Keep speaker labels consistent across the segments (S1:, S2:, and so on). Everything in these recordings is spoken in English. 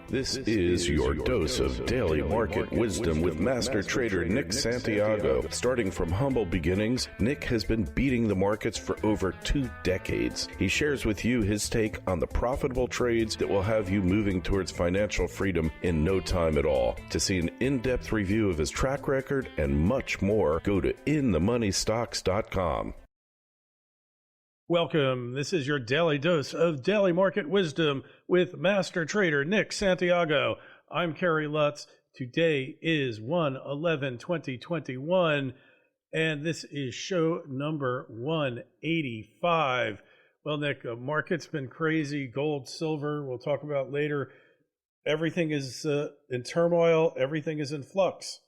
S1: This is your dose of daily market wisdom with master trader Nick Santiago. Starting from humble beginnings, Nick has been beating the markets for over 2 decades. He shares with you his take on the profitable trades that will have you moving towards financial freedom in no time at all. To see an in-depth review of his track record and much more, go to inthemoneystocks.com.
S2: Welcome. This is your daily dose of daily market wisdom with master trader Nick Santiago. I'm Kerry Lutz. Today is 1/11/2021, and this is show number 185. Well, Nick, market's been crazy. Gold, silver, we'll talk about later. Everything is in turmoil. Everything is in flux.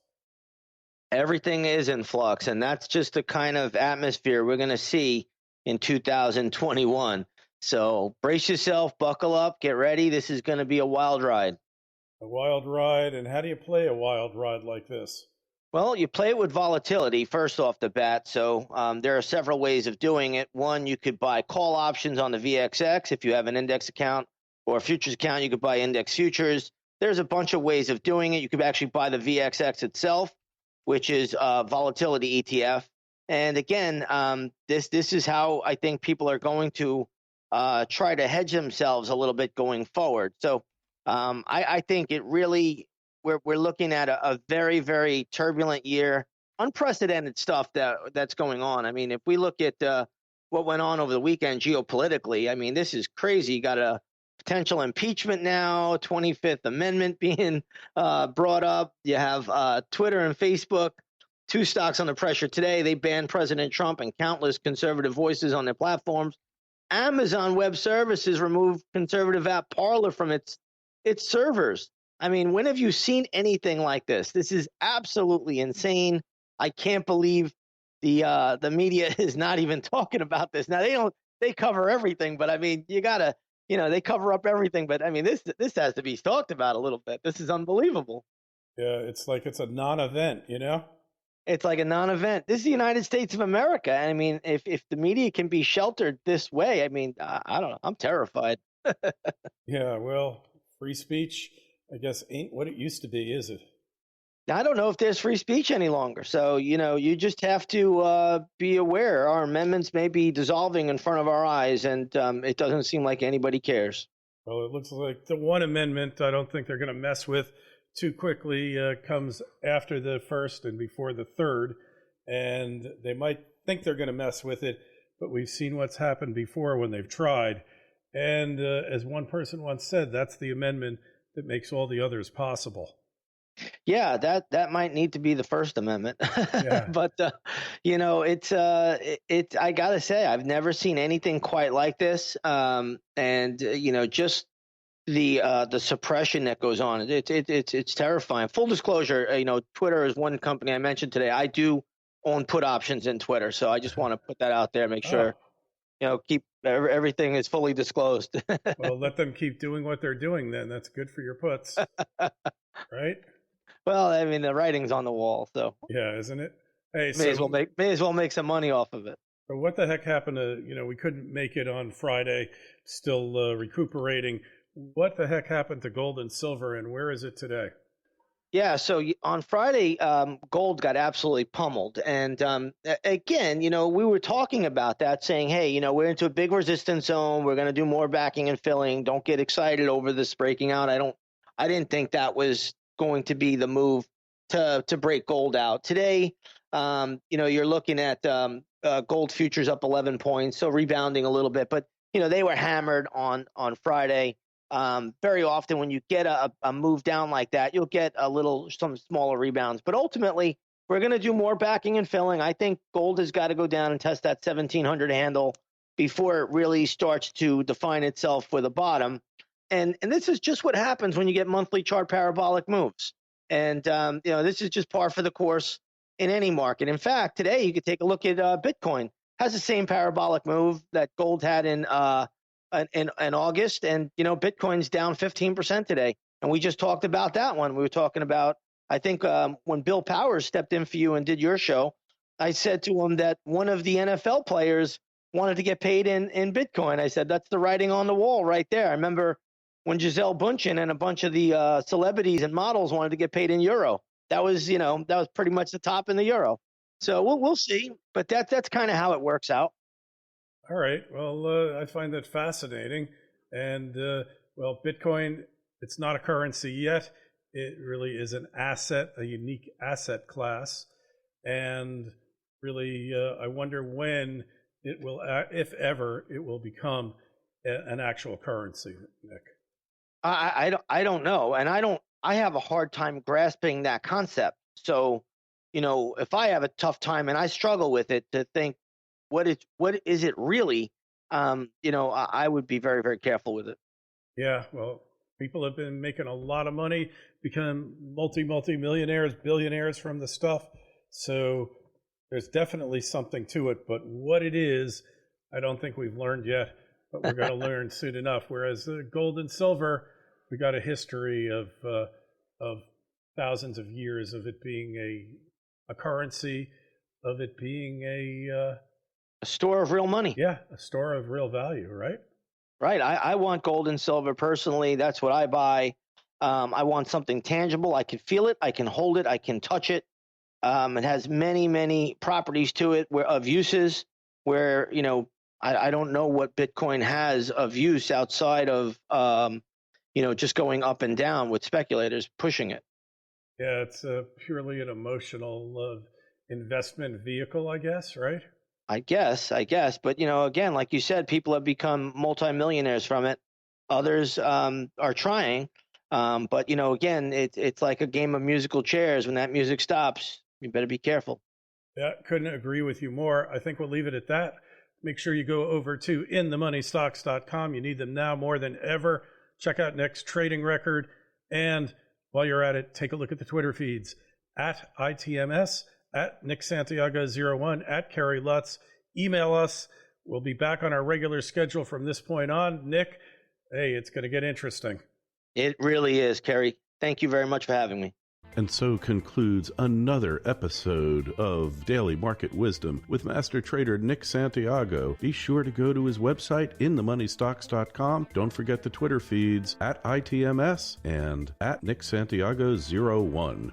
S3: Everything is in flux, and that's just the kind of atmosphere we're going to see in 2021. So brace yourself, buckle up, get ready. This is going to be a wild ride.
S2: A wild ride. And how do you play a wild ride like this?
S3: Well, you play it with volatility first off the bat. So there are several ways of doing it. One, you could buy call options on the VXX. If you have an index account or a futures account, you could buy index futures. There's a bunch of ways of doing it. You could actually buy the VXX itself, which is a volatility ETF. And again, this is how I think people are going to try to hedge themselves a little bit going forward. So I think it really we're looking at a very, very turbulent year, unprecedented stuff that's going on. I mean, if we look at what went on over the weekend geopolitically, I mean, this is crazy. You got a potential impeachment now, 25th Amendment being brought up. You have Twitter and Facebook. 2 stocks under pressure today. They banned President Trump and countless conservative voices on their platforms. Amazon Web Services removed conservative app Parler from its servers. I mean, when have you seen anything like this? This is absolutely insane. I can't believe the media is not even talking about this. Now they cover everything, but I mean, you gotta, they cover up everything. But I mean, this has to be talked about a little bit. This is unbelievable.
S2: Yeah, it's like it's a non-event,
S3: It's like a non-event. This is the United States of America. I mean, if the media can be sheltered this way, I mean, I don't know. I'm terrified.
S2: Yeah, well, free speech, I guess, ain't what it used to be, is it?
S3: I don't know if there's free speech any longer. So, you just have to be aware. Our amendments may be dissolving in front of our eyes, and it doesn't seem like anybody cares.
S2: Well, it looks like the one amendment I don't think they're going to mess with too quickly comes after the first and before the third, and they might think they're going to mess with it, but we've seen what's happened before when they've tried. And as one person once said, that's the amendment that makes all the others possible.
S3: Yeah, that might need to be the First Amendment. Yeah. But it's I gotta say, I've never seen anything quite like this. Just the suppression that goes on. It's terrifying. Full disclosure, Twitter is one company I mentioned today. I do own put options in Twitter, so I just want to put that out there, make sure, keep everything is fully disclosed.
S2: Well, let them keep doing what they're doing then. That's good for your puts, right?
S3: Well, I mean, the writing's on the wall, so.
S2: Yeah, isn't it? Hey,
S3: may as well make some money off of it.
S2: But what the heck happened to, we couldn't make it on Friday, still recuperating. What the heck happened to gold and silver, and where is it today?
S3: Yeah, so on Friday, gold got absolutely pummeled. And again, we were talking about that, saying, hey, we're into a big resistance zone. We're going to do more backing and filling. Don't get excited over this breaking out. I didn't think that was going to be the move to break gold out. Today, you're looking at gold futures up 11 points, so rebounding a little bit. But, they were hammered on Friday. Very often when you get a move down like that, you'll get some smaller rebounds. But ultimately, we're going to do more backing and filling. I think gold has got to go down and test that 1,700 handle before it really starts to define itself with a bottom. And this is just what happens when you get monthly chart parabolic moves. And, this is just par for the course in any market. In fact, today you could take a look at Bitcoin. Has the same parabolic move that gold had in August, and Bitcoin's down 15% today. And we just talked about that one. We were talking about, I think, when Bill Powers stepped in for you and did your show, I said to him that one of the NFL players wanted to get paid in Bitcoin. I said, that's the writing on the wall right there. I remember when Gisele Bündchen and a bunch of the celebrities and models wanted to get paid in euro. That was, that was pretty much the top in the euro. So we'll see, but that's kind of how it works out.
S2: All right. Well, I find that fascinating. And, Bitcoin, it's not a currency yet. It really is an asset, a unique asset class. And really, I wonder when it will, if ever, it will become an actual currency, Nick.
S3: I don't know. And I have a hard time grasping that concept. So, if I have a tough time and I struggle with it to think, what is it really? I would be very, very careful with it.
S2: Yeah, well, people have been making a lot of money, become multi-millionaires, billionaires from the stuff. So there's definitely something to it. But what it is, I don't think we've learned yet. But we're going to learn soon enough. Whereas gold and silver, we got a history of thousands of years of it being a currency, of it being a
S3: store of real money.
S2: Yeah, a store of real value, right?
S3: Right. I want gold and silver personally. That's what I buy. I want something tangible. I can feel it. I can hold it. I can touch it. It has many, many properties to it of uses where, I don't know what Bitcoin has of use outside of, just going up and down with speculators pushing it.
S2: Yeah, it's purely an emotional investment vehicle, I guess, right?
S3: I guess. But, again, like you said, people have become multimillionaires from it. Others are trying. But, again, it's like a game of musical chairs. When that music stops, you better be careful.
S2: Yeah, couldn't agree with you more. I think we'll leave it at that. Make sure you go over to inthemoneystocks.com. You need them now more than ever. Check out Nick's trading record. And while you're at it, take a look at the Twitter feeds at ITMS, at Nick Santiago 01, at Kerry Lutz. Email us. We'll be back on our regular schedule from this point on. Nick, hey, it's going to get interesting.
S3: It really is, Kerry. Thank you very much for having me.
S1: And so concludes another episode of Daily Market Wisdom with Master Trader Nick Santiago. Be sure to go to his website, inthemoneystocks.com. Don't forget the Twitter feeds at ITMS and at Nick Santiago 01.